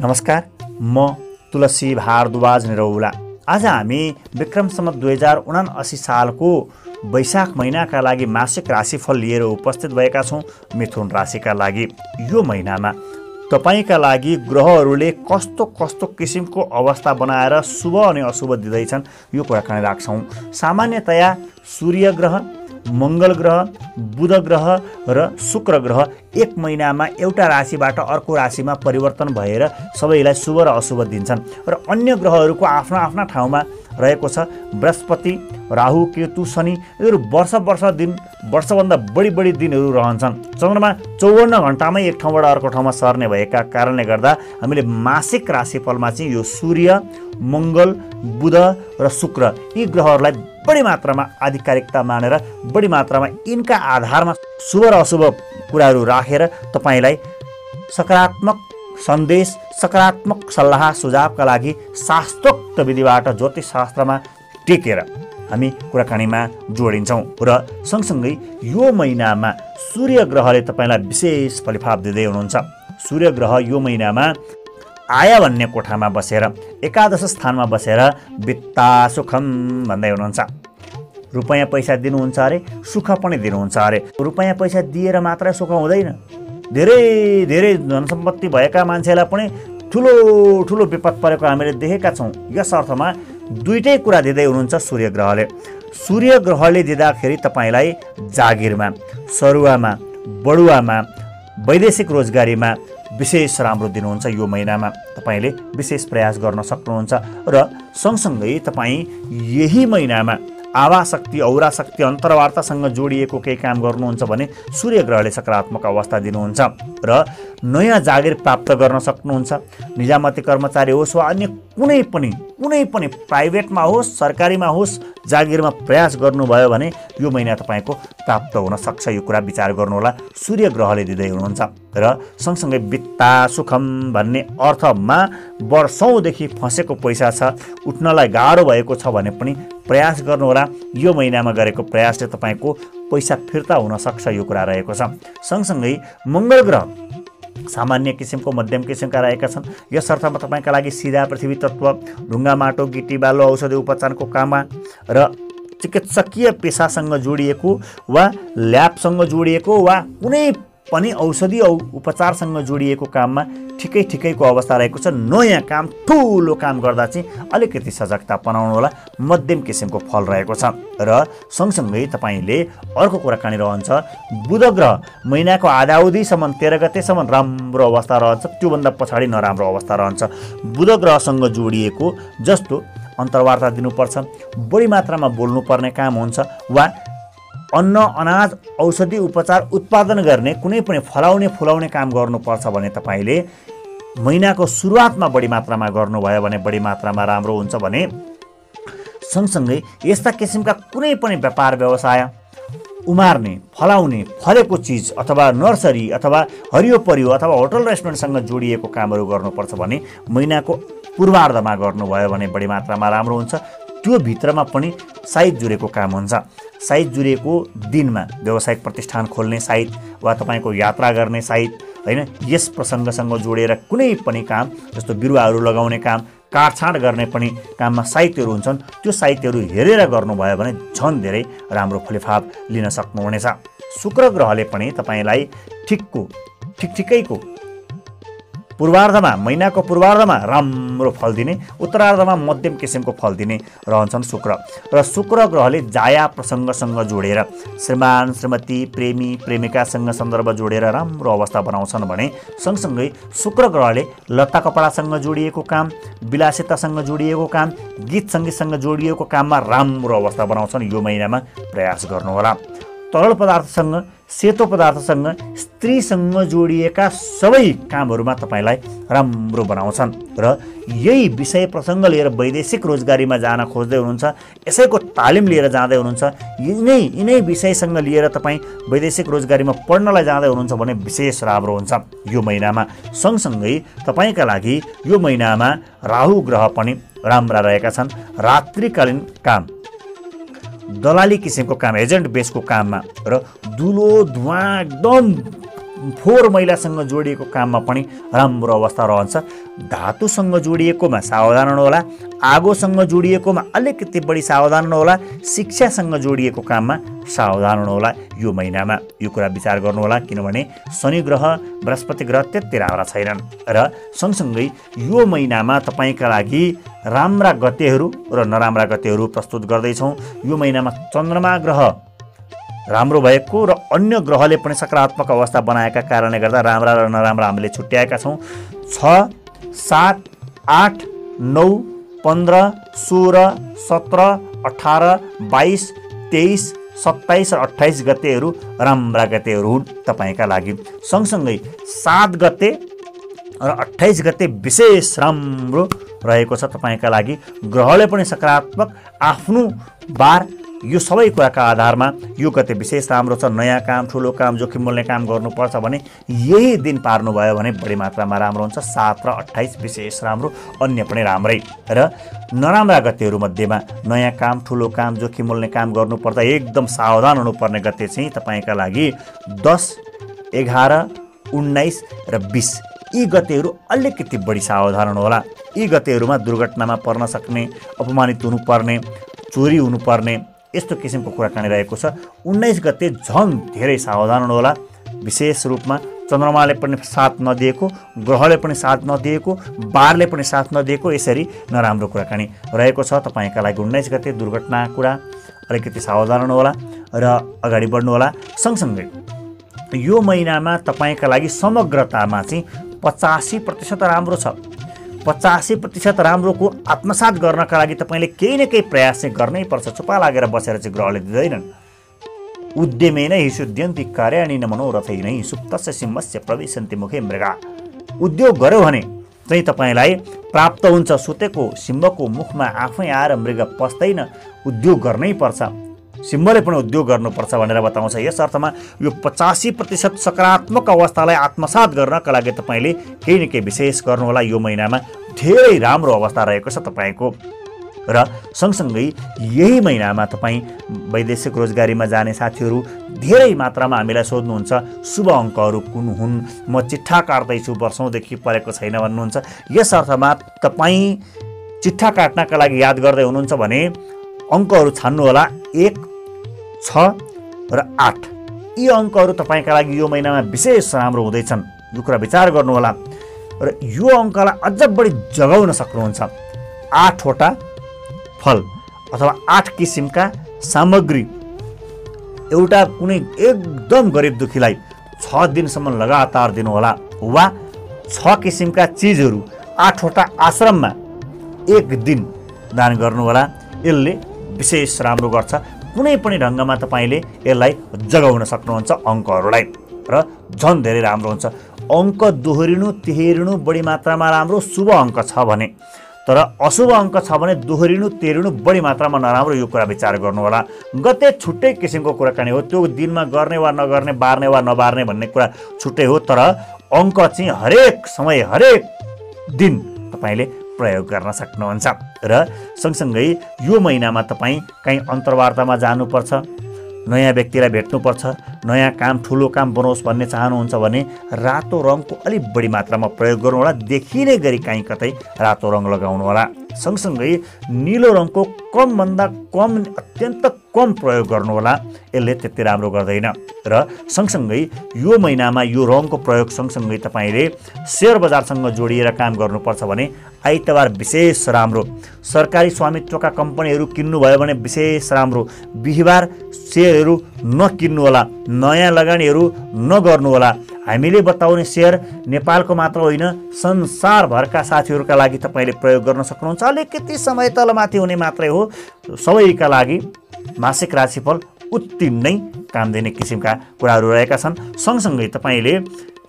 नमस्कार, म तुलसी भारद्वाज निरौला। आज हामी विक्रम सम्वत 2079 सालको वैशाख महिनाका लागि मासिक राशिफल लिएर उपस्थित भएका छौँ। मिथुन राशिका लागि यो महिनामा तपाईका लागि ग्रहहरूले कस्तो कस्तो किसिमको अवस्था बनाएर शुभ अनि अशुभ दिँदैछन् यो कुराकानी राख्छौँ। सामान्यतया सूर्य ग्रह, मङ्गल ग्रह, बुध ग्रह र शुक्र ग्रह एक महिनामा एउटा राशिबाट अर्को राशिमा परिवर्तन भएर सबैलाई शुभ र अशुभ दिन्छन् र अन्य ग्रहहरूको आफ्ना आफ्ना ठाउँमा रहेको छ। बृहस्पति, राहु, केतु, शनि यिनीहरू वर्षभन्दा बढी दिनहरू रहन्छन्। चन्द्रमा 54 घण्टामै एक ठाउँबाट अर्को ठाउँमा सर्ने भएका कारणले गर्दा हामीले मासिक राशिफलमा चाहिँ यो सूर्य, मङ्गल, बुध र शुक्र यी ग्रहहरूलाई बढी मात्रामा आधिकारिकता मानेर बढी मात्रामा यिनका आधारमा शुभ र अशुभ कुराहरू राखेर तपाईलाई सकारात्मक सन्देश, सकारात्मक सल्लाह सुझावका लागि शास्त्रोक्त विधिबाट ज्योतिष शास्त्रमा टेकेर हामी कुराकानीमा जोडिन्छौँ र सँगसँगै यो महिनामा सूर्य ग्रहले तपाईँलाई विशेष फलिफाप दिँदै हुनुहुन्छ। सूर्य ग्रह यो महिनामा आय भन्ने कोठामा बसेर एकादश स्थानमा बसेर वित्ता सुखम भन्दै हुनुहुन्छ। रुपैयाँ पैसा दिनुहुन्छ अरे, सुख पनि दिनुहुन्छ अरे। रुपैयाँ पैसा दिएर मात्र सुख हुँदैन। धेरै धेरै धनसम्पत्ति भएका मान्छेलाई पनि ठुलो ठुलो विपद परेको हामीले देखेका छौँ। यस अर्थमा दुईटै कुरा दिँदै हुनुहुन्छ सूर्य ग्रहले। सूर्य ग्रहले दिँदाखेरि तपाईँलाई जागिरमा, सरुवामा, बढुवामा, वैदेशिक रोजगारीमा विशेष राम्रो दिनुहुन्छ। यो महिनामा तपाईँले विशेष प्रयास गर्न सक्नुहुन्छ र सँगसँगै तपाईँ यही महिनामा आवाशक्ति, औराशक्ति, अन्तर्वार्तासँग जोडिएको केही काम गर्नुहुन्छ भने सूर्य ग्रहले सकारात्मक अवस्था दिनुहुन्छ र नयाँ जागिर प्राप्त गर्न सक्नुहुन्छ। निजामती कर्मचारी होस् वा अन्य कुनै पनि प्राइभेटमा होस्, सरकारीमा होस्, जागिरमा प्रयास गर्नुभयो भने यो महिना तपाईँको प्राप्त हुन सक्छ। यो कुरा विचार गर्नुहोला। सूर्य ग्रहले दिँदै हुनुहुन्छ र सँगसँगै वित्ता सुखम भन्ने अर्थमा वर्षौँदेखि फँसेको पैसा छ, उठ्नलाई गाह्रो भएको छ भने पनि प्रयास गर्नुहोला। यो महिनामा गरेको प्रयासले तपाईँको पैसा फिर्ता हुन सक्छ यो कुरा रहेको छ। सँगसँगै मङ्गल ग्रह सामान्य किसिमको, मध्यम किसिमका रहेका छन्। यस अर्थमा तपाईँका लागि सिधा पृथ्वी तत्त्व, ढुङ्गा, माटो, गिटी, बालो, औषधि उपचारको काममा र चिकित्सकीय पेसासँग जोडिएको वा ल्याबसँग जोडिएको वा कुनै पनि औषधि उपचारसँग जोडिएको काममा ठिकैको अवस्था रहेको छ। नयाँ काम, ठुलो काम गर्दा चाहिँ अलिकति सजगता बनाउनु होला। मध्यम किसिमको फल रहेको छ र सँगसँगै तपाईँले अर्को कुराकानी रहन्छ। बुध ग्रह महिनाको आधाउधीसम्म 13 गतेसम्म राम्रो अवस्था रहन्छ, त्योभन्दा पछाडि नराम्रो अवस्था रहन्छ। बुध ग्रहसँग जोडिएको जस्तो अन्तर्वार्ता दिनुपर्छ, बढी मात्रामा बोल्नुपर्ने काम हुन्छ वा अन्न, अनाज, औषधि उपचार उत्पादन गर्ने कुनै पनि फलाउने काम गर्नुपर्छ भने तपाईँले महिनाको सुरुवातमा बढी मात्रामा गर्नुभयो भने बढी मात्रामा राम्रो हुन्छ भने सँगसँगै यस्ता किसिमका कुनै पनि व्यापार व्यवसाय, उमार्ने, फलेको चिज अथवा नर्सरी अथवा हरियो परियो अथवा होटल रेस्टुरेन्टसँग जोडिएको कामहरू गर्नुपर्छ भने महिनाको पूर्वार्धमा गर्नुभयो भने बढी मात्रामा राम्रो हुन्छ। त्यो भित्रमा पनि साइत जुरेको काम हुन्छ। साइत जुरेको दिनमा व्यावसायिक प्रतिष्ठान खोल्ने साइत वा तपाईँको यात्रा गर्ने साइत, होइन, यस प्रसङ्गसँग जोडेर कुनै पनि काम जस्तो बिरुवाहरू लगाउने काम, काटछाँट गर्ने पनि काममा साहित्यहरू हुन्छन्। त्यो साहित्यहरू हेरेर गर्नुभयो भने झन् धेरै राम्रो फलिफाप लिन सक्नुहुनेछ। शुक्र ग्रहले पनि तपाईँलाई ठिकैको महिनाको पूर्वार्धमा राम्रो फल दिने, उत्तरार्धमा मध्यम किसिमको फल दिने रहन्छन् शुक्र। र शुक्र ग्रहले जाया प्रसङ्गसँग जोडेर श्रीमान, श्रीमती, प्रेमी, प्रेमिकासँग सन्दर्भ जोडेर राम्रो अवस्था बनाउँछन् भने सँगसँगै शुक्र ग्रहले लत्ता कपडासँग जोडिएको काम, विलासितासँग जोडिएको काम, गीत सङ्गीतसँग जोडिएको काममा राम्रो अवस्था बनाउँछन्। यो महिनामा प्रयास गर्नुहोला। तरल पदार्थसँग, सेतो पदार्थसँग, स्त्रीसँग जोडिएका सबै कामहरूमा तपाईँलाई राम्रो बनाउँछन् र यही विषय प्रसङ्ग लिएर वैदेशिक रोजगारीमा जान खोज्दै हुनुहुन्छ, यसैको तालिम लिएर जाँदै हुनुहुन्छ, यिनै विषयसँग लिएर तपाईँ वैदेशिक रोजगारीमा पढ्नलाई जाँदै हुनुहुन्छ भने विशेष राम्रो हुन्छ यो महिनामा। सँगसँगै तपाईँका लागि यो महिनामा राहु ग्रह पनि राम्रा रहेका छन्। रात्रिकालीन काम, दलाली किसिमको काम, एजेन्ट बेसको काममा र धुलो धुवाँ एकदम फोहोर मैलासँग जोडिएको काममा पनि राम्रो अवस्था रहन्छ। धातुसँग जोडिएकोमा सावधान हुनुहोला, आगोसँग जोडिएकोमा अलिकति बढी सावधान हुनुहोला, शिक्षासँग जोडिएको काममा सावधान हुनुहोला यो महिनामा। यो कुरा विचार गर्नुहोला, किनभने शनि ग्रह बृहस्पति ग्रह त्यति राम्रा छैनन्। र सँगसँगै यो महिनामा तपाईँका लागि राम्रा गतेहरू र नराम्रा गतेहरू प्रस्तुत गर्दैछौँ। यो महिनामा चन्द्रमा ग्रह राम्रो भएको र अन्य ग्रहले पनि सकारात्मक अवस्था बनाएका कारणले गर्दा राम्रा र नराम्रा हामीले छुट्याएका छौँ। 6, 7, 8, 9, 15, 16, 17, 18, 22, 23, 27 र 28 गतेहरू राम्रा गतेहरू हुन् तपाईँका लागि। सँगसँगै 7 गते र 28 गते विशेष राम्रो रहेको छ तपाईँका लागि। ग्रहले पनि सकारात्मक आफ्नो बार यो सबै कुराका आधारमा यो गते विशेष राम्रो छ। नयाँ काम, ठुलो काम, जोखिम मोल्ने काम गर्नुपर्छ भने यही दिन पार्नुभयो भने बढी मात्रामा राम्रो हुन्छ। 7 र 28 विशेष राम्रो, अन्य पनि राम्रै। र नराम्रा गतेहरू मध्येमा नयाँ काम, ठुलो काम, जोखिम मोल्ने काम गर्नुपर्दा एकदम सावधान हुनुपर्ने गते चाहिँ तपाईँका लागि 10, 11, 19 र 20 यी गतेहरू अलिकति बढी सावधान हुनुहोला। यी गतेहरूमा दुर्घटनामा पर्न सक्ने, अपमानित हुनुपर्ने, चोरी हुनुपर्ने यस्तो किसिमको कुराकानी रहेको छ। 19 गते झन् धेरै सावधान हुनुहोला। विशेष रूपमा चन्द्रमाले पनि साथ नदिएको, ग्रहले पनि साथ नदिएको, बारले पनि साथ नदिएको, यसरी नराम्रो कुराकानी रहेको छ तपाईँका लागि। 19 गते दुर्घटना कुरा अलिकति सावधान हुनुहोला र अगाडि बढ्नुहोला। सँगसँगै यो महिनामा तपाईँका लागि समग्रतामा चाहिँ 85% राम्रो छ। 85% राम्रोको आत्मसात गर्नका लागि तपाईँले केही न केही प्रयास चाहिँ गर्नै पर्छ। चुपा लागेर बसेर चाहिँ ग्रहले दिँदैनन्। उद्यमेन हि शुद्ध्यन्ति कार्याणि न मनोरथैनै सुप्तस्य सिंहस्य प्रविशन्ति मुखे मृगा। उद्योग गर्यो भने चाहिँ तपाईँलाई प्राप्त हुन्छ। सुतेको सिंहको मुखमा आफै आएर मृग पस्दैन। उद्योग गर्नै पर्छ, सिंहले पनि उद्योग गर्नुपर्छ भनेर बताउँछ। यस अर्थमा यो 85% सकारात्मक अवस्थालाई आत्मसात गर्नका लागि तपाईँले केही न केही विशेष गर्नुहोला। यो महिनामा धेरै राम्रो अवस्था रहेको छ तपाईँको। र सँगसँगै यही महिनामा तपाईँ वैदेशिक रोजगारीमा जाने साथीहरू धेरै मात्रामा हामीलाई सोध्नुहुन्छ शुभ अङ्कहरू कुन हुन्, म चिट्ठा काट्दैछु वर्षौँदेखि परेको छैन भन्नुहुन्छ। यस अर्थमा तपाईँ चिट्ठा काट्नका लागि याद गर्दै हुनुहुन्छ भने अङ्कहरू छान्नुहोला। 1, 6 र 8 यी अङ्कहरू तपाईँका लागि यो महिनामा विशेष राम्रो हुँदैछन्। यो कुरा विचार गर्नुहोला र यो अङ्कलाई अझ बढी जगाउन सक्नुहुन्छ। 8वटा फल अथवा 8 किसिमका सामग्री एउटा कुनै एकदम गरिब दुखीलाई 6 दिनसम्म लगातार दिनुहोला, वा 6 किसिमका चिजहरू 8वटा आश्रममा 1 दिन दान गर्नुहोला। यसले विशेष राम्रो गर्छ। कुनै पनि ढङ्गमा तपाईँले यसलाई जगाउन सक्नुहुन्छ अङ्कहरूलाई र झन् धेरै राम्रो हुन्छ। अङ्क दोहोरिनु तिहेरिनु बढी मात्रामा राम्रो शुभ अङ्क छ भने, तर अशुभ अङ्क छ भने दोहोरिनु तिहेरिनु बढी मात्रामा नराम्रो। यो कुरा विचार गर्नुहोला। गते छुट्टै किसिमको कुराकानी हो, त्यो दिनमा गर्ने वा नगर्ने, बार्ने वा नबार्ने भन्ने कुरा छुट्टै हो, तर अङ्क चाहिँ हरेक समय हरेक दिन तपाईँले प्रयोग गर्न सक्नुहुन्छ। र सँगसँगै यो महिनामा तपाईँ कहीँ अन्तर्वार्तामा जानुपर्छ, नयाँ व्यक्तिलाई भेट्नुपर्छ, नयाँ काम, ठुलो काम बनोस् भन्ने चाहनुहुन्छ भने रातो रङको अलिक बढी मात्रामा प्रयोग गर्नुहोला। देखिने गरी कहीँ कतै रातो रङ लगाउनुहोला। सँगसँगै नीलो रङको कमभन्दा कम, अत्यन्त कम प्रयोग गर्नुहोला। यसले त्यति राम्रो गर्दैन। र सँगसँगै यो महिनामा यो रङको प्रयोग सँगसँगै तपाईँले सेयर बजारसँग जोडिएर काम गर्नुपर्छ भने आइतबार विशेष राम्रो। सरकारी स्वामित्वका कम्पनीहरू किन्नुभयो भने विशेष राम्रो। बिहिबार सेयरहरू नकिन्नुहोला, नयाँ लगानीहरू नगर्नुहोला। हामीले बताउने सेयर नेपालको मात्र होइन, संसारभरका साथीहरूका लागि तपाईँले प्रयोग गर्न सक्नुहुन्छ। अलिकति समय तलमाथि हुने मात्रै हो। सबैका लागि मासिक राशिफल उत्तिमै काम दिने किसिमका कुराहरू रहेका छन्। सँगसँगै तपाईँले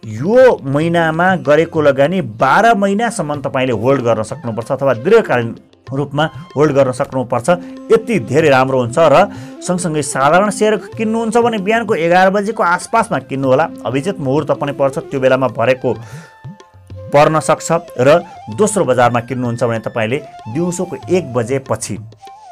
यो महिनामा गरेको लगानी 12 महिनासम्म तपाईँले होल्ड गर्न सक्नुपर्छ अथवा दीर्घकालीन रूपमा होल्ड गर्न सक्नुपर्छ। यति धेरै राम्रो हुन्छ। र सँगसँगै साधारण सेयर किन्नुहुन्छ भने बिहानको 11 बजेको आसपासमा किन्नुहोला। अभिजित मुहुर्त पनि पर्छ, त्यो बेलामा भरेको पर्न सक्छ। र दोस्रो बजारमा किन्नुहुन्छ भने तपाईँले दिउँसोको 1 बजेपछि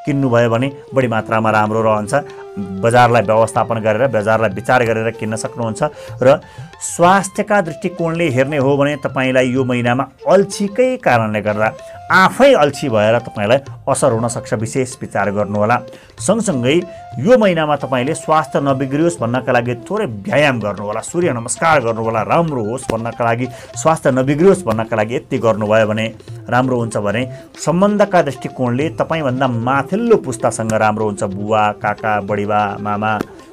किन्नुभयो भने बढी मात्रामा राम्रो रहन्छ। बजारलाई व्यवस्थापन गरेर बजारलाई विचार गरेर किन्न सक्नुहुन्छ। र स्वास्थ्यका दृष्टिकोणले हेर्ने हो भने तपाईलाई यो महिनामा अल्छीकै कारणले गर्दा आफै अल्छी भएर तपाईलाई असर हुन सक्छ, विशेष विचार गर्नुहोला। सँगसँगै यो महिनामा तपाईले स्वास्थ्य नबिग्रियोस् भन्नका लागि थोरै व्यायाम गर्नुहोला, सूर्य नमस्कार गर्नुहोला, राम्रो होस् भन्नका लागि, स्वास्थ्य नबिग्रियोस् भन्नका लागि यति गर्नुभयो भने राम्रो हुन्छ। भने सम्बन्धका दृष्टिकोणले तपाईभन्दा माथिल्लो पुस्तासँग राम्रो हुन्छ, बुवा, काका, बढीबा, मामा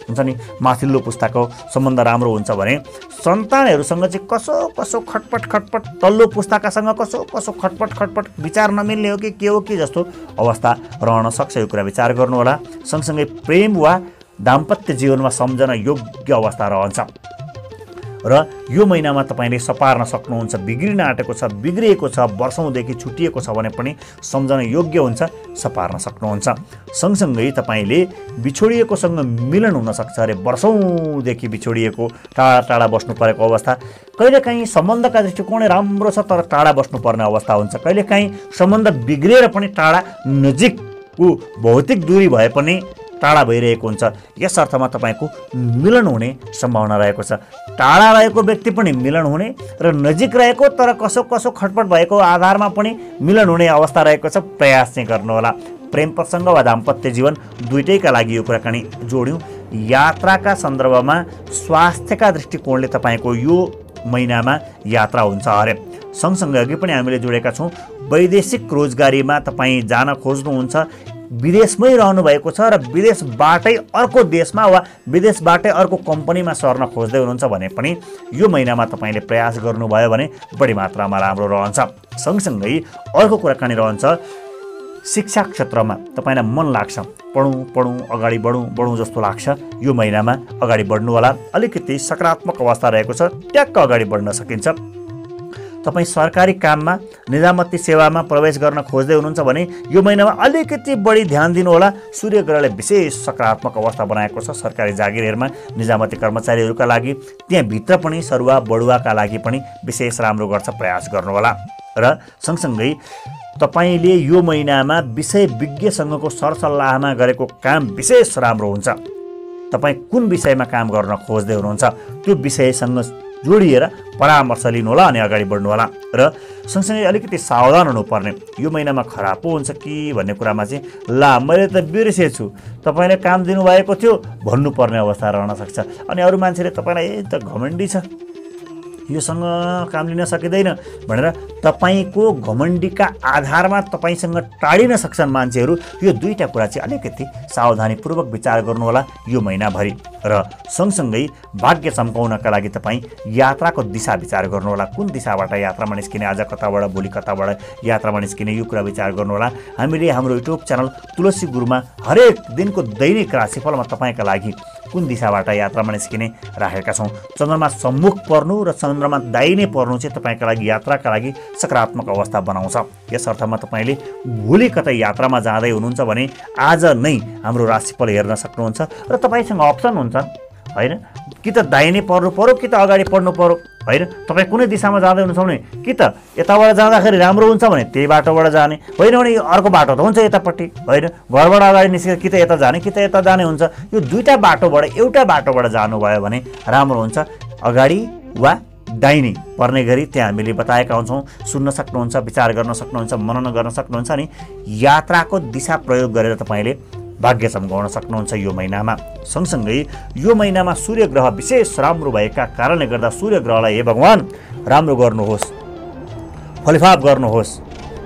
हुन्छ नि, माथिल्लो पुस्ताको सम्बन्ध राम्रो हुन्छ। भने सन्तानहरूसँग चाहिँ कसो कसो खटपट तल्लो पुस्ताकासँग कसो कसो खटपट विचार नमिल्ने हो कि के हो कि जस्तो अवस्था रहन सक्छ, यो कुरा विचार गर्नुहोला। सँगसँगै प्रेम वा दाम्पत्य जीवनमा सम्झन योग्य अवस्था रहन्छ र यो महिनामा तपाईले सपार्न सक्नुहुन्छ। बिग्रिन आँटेको छ, बिग्रिएको छ, वर्षौँदेखि छुटिएको छ भने पनि सम्झन योग्य हुन्छ, सपार्न सक्नुहुन्छ। सँगसँगै तपाईले बिछोडिएकोसँग मिलन हुन सक्छ। अरे वर्षौँदेखि बिछोडिएको, टाढा टाढा बस्नु परेको अवस्था, कहिलेकाहीँ सम्बन्धका दृष्टिकोण राम्रो छ तर टाढा बस्नुपर्ने अवस्था हुन्छ। कहिलेकाहीँ सम्बन्ध बिग्रिएर पनि टाढा, नजिकको भौतिक दूरी भए पनि टाढा भइरहेको हुन्छ। यस अर्थमा तपाईको मिलन हुने सम्भावना रहेको छ। टाढा रहेको व्यक्ति पनि मिलन हुने र नजिक रहेको तर कसो कसो खटपट भएको आधारमा पनि मिलन हुने अवस्था रहेको छ। प्रयास चाहिँ गर्नुहोला। प्रेम प्रसङ्ग वा दाम्पत्य जीवन दुईटैका लागि यो कुराकानी जोड्यौँ। यात्राका सन्दर्भमा स्वास्थ्यका दृष्टिकोणले तपाईको यो महिनामा यात्रा हुन्छ अरे। सँगसँगै अघि पनि हामीले जोडेका छौँ, वैदेशिक रोजगारीमा तपाईँ जान खोज्नुहुन्छ, विदेशमै रहनु भएको छ र विदेशबाटै अर्को देशमा वा विदेशबाटै अर्को कम्पनीमा सर्न खोज्दै हुनुहुन्छ भने पनि यो महिनामा तपाईले प्रयास गर्नुभयो भने बढी मात्रामा राम्रो रहन्छ। सँगसँगै अर्को कुराकानी रहन्छ, शिक्षा क्षेत्रमा तपाईलाई मन लाग्छ, पढौँ अगाडि बढौँ जस्तो लाग्छ। यो महिनामा अगाडि बढ्नु होला। अलिकति सकारात्मक अवस्था रहेको छ, ट्याक्क अगाडि बढ्न सकिन्छ। तपाईँ सरकारी काममा, निजामती सेवामा प्रवेश गर्न खोज्दै हुनुहुन्छ भने यो महिनामा अलिकति बढी ध्यान दिनुहोला। सूर्य ग्रहले विशेष सकारात्मक अवस्था बनाएको छ सरकारी जागिरहरूमा, निजामती कर्मचारीहरूका लागि, त्यहाँभित्र पनि सरुवा बढुवाका लागि पनि विशेष राम्रो गर्छ, प्रयास गर्नुहोला। र सँगसँगै तपाईले यो महिनामा विषय विज्ञसँगको सरसल्लाहमा गरेको काम विशेष राम्रो हुन्छ। तपाईँ कुन विषयमा काम गर्न खोज्दै हुनुहुन्छ त्यो विषयसँग जोडिएर परामर्श लिनुहोला अनि अगाडि बढ्नुहोला। र सँगसँगै अलिकति सावधान हुनुपर्ने, यो महिनामा खराब पो हुन्छ कि भन्ने कुरामा चाहिँ ला मैले त बिर्सेछु, तपाईँले काम दिनुभएको थियो भन्नुपर्ने अवस्था रहन सक्छ। अनि अरू मान्छेले तपाईँलाई त घमण्डी छ, योसँग काम लिन सकिँदैन भनेर तपाईँको घमण्डीका आधारमा तपाईँसँग टाढिन सक्छन् मान्छेहरू। यो दुईटा कुरा चाहिँ अलिकति सावधानीपूर्वक विचार गर्नुहोला यो महिनाभरि। र सँगसँगै भाग्य चम्काउनका लागि तपाईँ यात्राको दिशा विचार गर्नुहोला। कुन दिशाबाट यात्रामा निस्किने, आज कताबाट, भोलि कताबाट यात्रामा निस्किने, यो कुरा विचार गर्नुहोला। हामीले हाम्रो युट्युब च्यानल तुलसी गुरुमा हरेक दिनको दैनिक राशिफलमा तपाईँका लागि कुन दिशाबाट यात्रामा निस्किने राखेका छौँ। चन्द्रमा सम्मुख पर्नु र चन्द्रमा दाहिने पर्नु चाहिँ तपाईँका लागि यात्राका लागि सकारात्मक अवस्था बनाउँछ। यस अर्थमा तपाईँले भोलि कतै यात्रामा जाँदै हुनुहुन्छ भने आज नै हाम्रो राशिफल हेर्न सक्नुहुन्छ र तपाईँसँग अप्सन हुन्छ होइन, कि त दाहिने पर्नु पर्यो कि त अगाडि पढ्नु पर्यो होइन। तपाईँ कुनै दिशामा जाँदै हुनुहुन्छ भने कि त यताबाट जाँदाखेरि राम्रो हुन्छ भने त्यही बाटोबाट जाने, होइन भने अर्को बाटो त हुन्छ यतापट्टि होइन, घरबाट अगाडि निस्केर कि त यता जाने कि त यता जाने हुन्छ। यो दुईटा बाटोबाट एउटा बाटोबाट जानुभयो भने राम्रो हुन्छ। अगाडि वा दाहिने पर्ने गरी त्यहाँ हामीले बताएका हुन्छौँ, सुन्न सक्नुहुन्छ, विचार गर्न सक्नुहुन्छ, मनन गर्न सक्नुहुन्छ। अनि यात्राको दिशा प्रयोग गरेर तपाईँले भाग्य चम्काउन सक्नुहुन्छ यो महिनामा। सँगसँगै यो महिनामा सूर्य ग्रह विशेष राम्रो भएका कारणले गर्दा सूर्य ग्रहलाई हे भगवान राम्रो गर्नुहोस्, फलिफाप गर्नुहोस्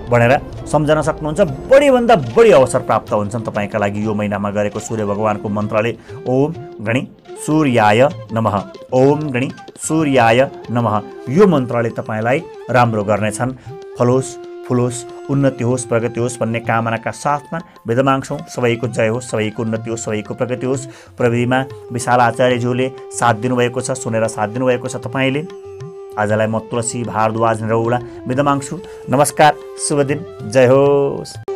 भनेर सम्झन सक्नुहुन्छ। बढीभन्दा बढी अवसर प्राप्त हुन्छन् तपाईँका लागि यो महिनामा गरेको सूर्य भगवानको मन्त्रले। ओम गणी सूर्याय नमः, ओम गणी सूर्याय नमः, यो मन्त्रले तपाईँलाई राम्रो गर्नेछन्। फलोस् फुलोस्, उन्नति होस्, प्रगति होस् भन्ने कामनाका साथमा बिदा माग्छौँ। सबैको जय होस्, सबैको उन्नति होस्, सबैको प्रगति होस्। प्रविधिमा विशाल आचार्यज्यूले साथ दिनुभएको छ, सुनेर साथ दिनुभएको छ तपाईँले। आजलाई म तुलसी भारद्वाज निरौला बिदा माग्छु। नमस्कार, शुभ दिन, जय होस्।